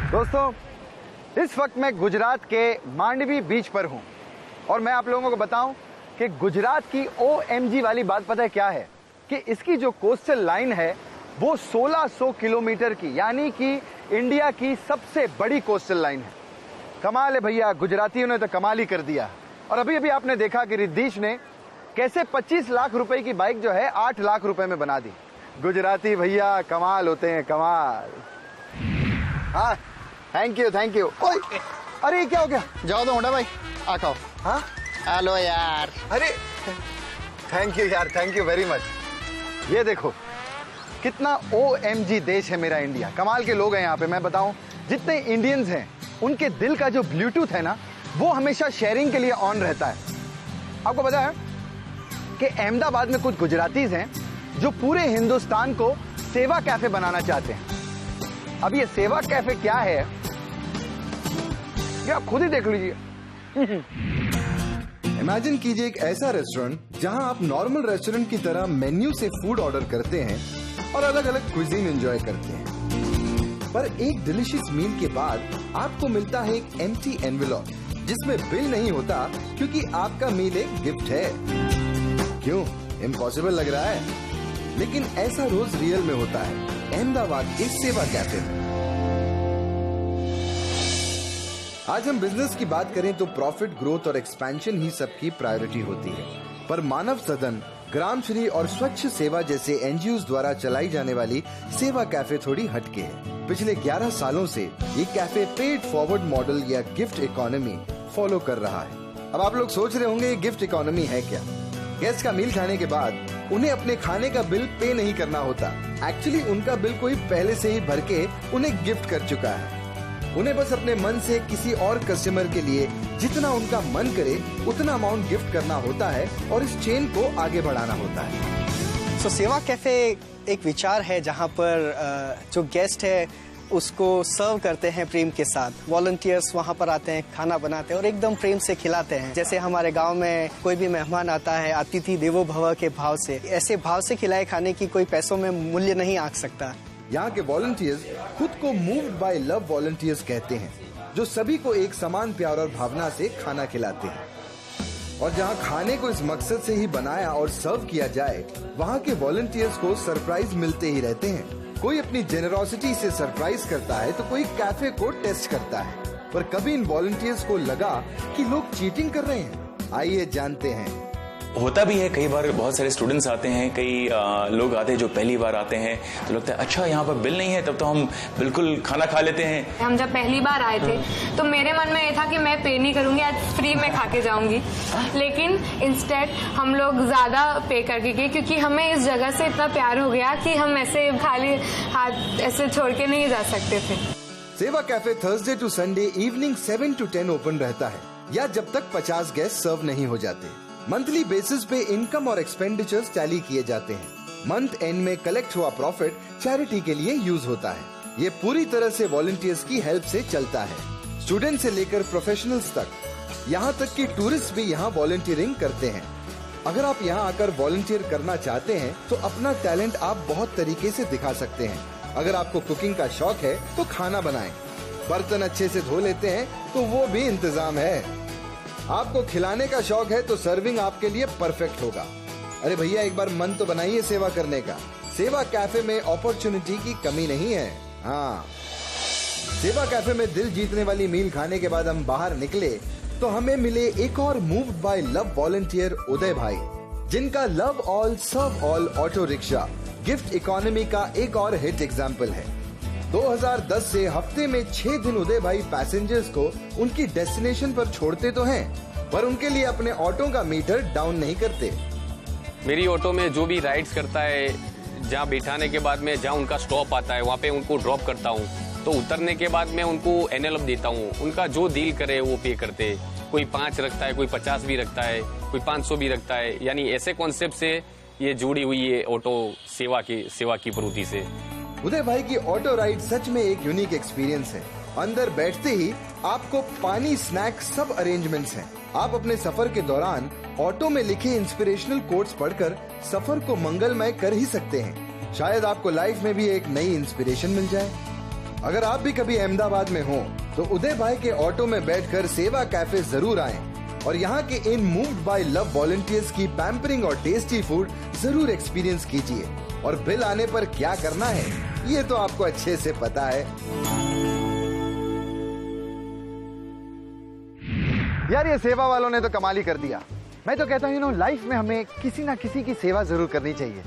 दोस्तों, इस वक्त मैं गुजरात के मांडवी बीच पर हूं और मैं आप लोगों को बताऊं कि गुजरात की OMG वाली बात पता है क्या है कि इसकी जो कोस्टल लाइन है वो 1600 किलोमीटर की, यानी कि इंडिया की सबसे बड़ी कोस्टल लाइन है। कमाल है भैया, गुजरातियों ने तो कमाल ही कर दिया। और अभी अभी आपने देखा कि रिद्धीश ने कैसे 25 लाख रुपए की बाइक जो है 8 लाख रुपए में बना दी। गुजराती भैया कमाल होते हैं, कमाल। हाँ, थैंक यू थैंक यू। अरे क्या हो गया? जाओ दो मोटा भाई, आ खाओ। हाँ, हेलो यार। अरे थैंक यू यार, थैंक यू वेरी मच। ये देखो कितना OMG देश है मेरा इंडिया। कमाल के लोग हैं यहाँ पे। मैं बताऊं, जितने इंडियंस हैं उनके दिल का जो ब्लूटूथ है ना, वो हमेशा शेयरिंग के लिए ऑन रहता है। आपको पता है कि अहमदाबाद में कुछ गुजरातीज हैं जो पूरे हिंदुस्तान को सेवा कैफे बनाना चाहते हैं। अब ये सेवा कैफे क्या है ये आप खुद ही देख लीजिए। इमेजिन कीजिए एक ऐसा रेस्टोरेंट जहां आप नॉर्मल रेस्टोरेंट की तरह मेन्यू से फूड ऑर्डर करते हैं और अलग अलग क्विजीन एंजॉय करते हैं, पर एक डिलीशियस मील के बाद आपको मिलता है एक एम्प्टी एनवेलप जिसमें बिल नहीं होता क्योंकि आपका मील एक गिफ्ट है। क्यों इम्पॉसिबल लग रहा है? लेकिन ऐसा रोज रियल में होता है अहमदाबाद के सेवा कैफे में। आज हम बिजनेस की बात करें तो प्रॉफिट, ग्रोथ और एक्सपेंशन ही सबकी प्रायोरिटी होती है, पर मानव सदन, ग्राम श्री और स्वच्छ सेवा जैसे NGOs द्वारा चलाई जाने वाली सेवा कैफे थोड़ी हटके है। पिछले 11 सालों से ये कैफे पेड फॉरवर्ड मॉडल या गिफ्ट इकोनॉमी फॉलो कर रहा है। अब आप लोग सोच रहे होंगे ये गिफ्ट इकोनॉमी है क्या? गेस्ट का मील खाने के बाद उन्हें अपने खाने का बिल पे नहीं करना होता। एक्चुअली उनका बिल कोई पहले से ही भर के उन्हें गिफ्ट कर चुका है। उन्हें बस अपने मन से किसी और कस्टमर के लिए जितना उनका मन करे उतना अमाउंट गिफ्ट करना होता है और इस चेन को आगे बढ़ाना होता है। सो सेवा कैफे एक विचार है जहाँ पर जो गेस्ट है उसको सर्व करते हैं प्रेम के साथ। वॉलंटियर्स वहाँ पर आते हैं, खाना बनाते हैं और एकदम प्रेम से खिलाते हैं। जैसे हमारे गांव में कोई भी मेहमान आता है, अतिथि देवो भव के भाव से, ऐसे भाव से खिलाए खाने की कोई पैसों में मूल्य नहीं आंक सकता। यहाँ के वॉलंटियर्स खुद को मूव्ड बाय लव वॉलंटियर्स कहते हैं, जो सभी को एक समान प्यार और भावना से खाना खिलाते हैं। और जहाँ खाने को इस मकसद से ही बनाया और सर्व किया जाए, वहाँ के वॉलंटियर्स को सरप्राइज मिलते ही रहते हैं। कोई अपनी जेनरोसिटी से सरप्राइज करता है तो कोई कैफे को टेस्ट करता है, पर कभी इन वॉलंटियर्स को लगा कि लोग चीटिंग कर रहे हैं? आइए जानते हैं। होता भी है, कई बार बहुत सारे स्टूडेंट्स आते हैं, कई लोग आते हैं जो पहली बार आते हैं तो लगता है अच्छा यहाँ पर बिल नहीं है, तब तो हम बिल्कुल खाना खा लेते हैं। हम जब पहली बार आए थे तो मेरे मन में ये था कि मैं पे नहीं करूंगी, आज फ्री में खा के जाऊंगी, लेकिन इंस्टेड हम लोग ज्यादा पे करके गए क्योंकि हमें इस जगह से इतना प्यार हो गया कि हम ऐसे खाली हाथ ऐसे छोड़ के नहीं जा सकते थे। Seva cafe Thursday to Sunday evening 7 to 10 open रहता है या जब तक 50 गेस्ट सर्व नहीं हो जाते। मंथली बेसिस पे इनकम और एक्सपेंडिचर्स टैली किए जाते हैं। मंथ एंड में कलेक्ट हुआ प्रॉफिट चैरिटी के लिए यूज होता है। ये पूरी तरह से वॉलंटियर्स की हेल्प से चलता है। स्टूडेंट से लेकर प्रोफेशनल्स तक, यहाँ तक कि टूरिस्ट भी यहाँ वॉलंटियरिंग करते हैं। अगर आप यहाँ आकर वॉलंटियर करना चाहते हैं तो अपना टैलेंट आप बहुत तरीके से दिखा सकते हैं। अगर आपको कुकिंग का शौक है तो खाना बनाएं, बर्तन अच्छे से धो लेते हैं तो वो भी इंतजाम है। आपको खिलाने का शौक है तो सर्विंग आपके लिए परफेक्ट होगा। अरे भैया एक बार मन तो बनाइए सेवा करने का। सेवा कैफे में अपॉर्चुनिटी की कमी नहीं है। हाँ, सेवा कैफे में दिल जीतने वाली मील खाने के बाद हम बाहर निकले तो हमें मिले एक और moved by love volunteer Uday भाई, जिनका love all serve all auto rickshaw gift economy का एक और हिट एग्जाम्पल है। 2010 से हफ्ते में 6 दिन उदय भाई पैसेंजर्स को उनकी डेस्टिनेशन पर छोड़ते तो हैं, पर उनके लिए अपने ऑटो का मीटर डाउन नहीं करते। मेरी ऑटो में जो भी राइड्स करता है, जहाँ बिठाने के बाद में जहाँ उनका स्टॉप आता है वहाँ पे उनको ड्रॉप करता हूँ, तो उतरने के बाद मैं उनको एनवेलप देता हूँ। उनका जो डील करे वो पे करते। कोई 5 रखता है, कोई 50 भी रखता है, कोई 500 भी रखता है। यानी ऐसे कॉन्सेप्ट से ये जुड़ी हुई है ऑटो सेवा की प्रवृत्ति से। उदय भाई की ऑटो राइड सच में एक यूनिक एक्सपीरियंस है। अंदर बैठते ही आपको पानी, स्नैक सब अरेंजमेंट्स हैं। आप अपने सफर के दौरान ऑटो में लिखे इंस्पिरेशनल कोट्स पढ़कर सफर को मंगलमय कर ही सकते हैं। शायद आपको लाइफ में भी एक नई इंस्पिरेशन मिल जाए। अगर आप भी कभी अहमदाबाद में हो तो उदय भाई के ऑटो में बैठकर सेवा कैफे जरूर आएं और यहाँ के इन मूव्ड बाय लव वॉलंटियर्स की पैम्परिंग और टेस्टी फूड जरूर एक्सपीरियंस कीजिए। और बिल आने पर क्या करना है ये तो आपको अच्छे से पता है। यार ये सेवा वालों ने तो कमाल ही कर दिया। मैं तो कहता हूँ लाइफ में हमें किसी ना किसी की सेवा जरूर करनी चाहिए।